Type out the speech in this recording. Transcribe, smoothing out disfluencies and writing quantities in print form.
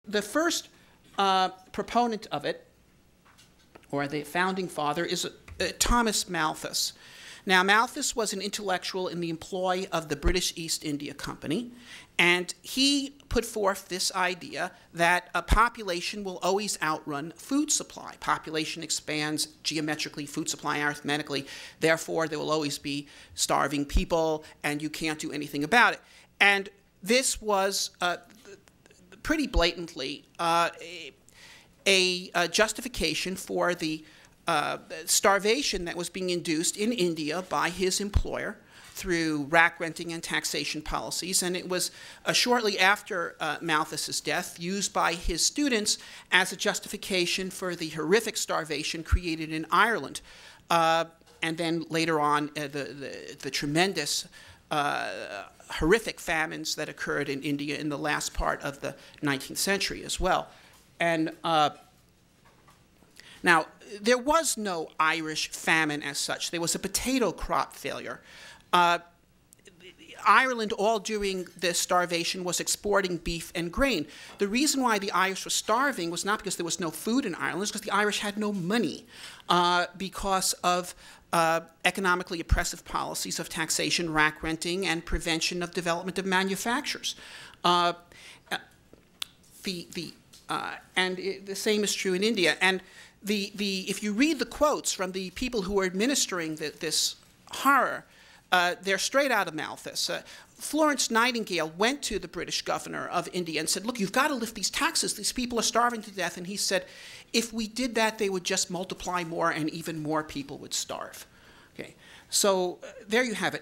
the first proponent of it, or the founding father, is Thomas Malthus. Now, Malthus was an intellectual in the employ of the British East India Company, and he put forth this idea that a population will always outrun food supply. Population expands geometrically, food supply arithmetically. Therefore, there will always be starving people, and you can't do anything about it. And this was pretty blatantly a justification for the starvation that was being induced in India by his employer through rack renting and taxation policies, and it was shortly after Malthus's death used by his students as a justification for the horrific starvation created in Ireland, and then later on the tremendous horrific famines that occurred in India in the last part of the 19th century as well. And now, there was no Irish famine as such. There was a potato crop failure. Ireland, all during this starvation, was exporting beef and grain. The reason why the Irish were starving was not because there was no food in Ireland, it's because the Irish had no money because of economically oppressive policies of taxation, rack renting, and prevention of development of manufactures. And the same is true in India. And if you read the quotes from the people who were administering this horror, they're straight out of Malthus. Florence Nightingale went to the British governor of India and said, look, you've got to lift these taxes. These people are starving to death. And he said, if we did that, they would just multiply more and even more people would starve. Okay. So there you have it.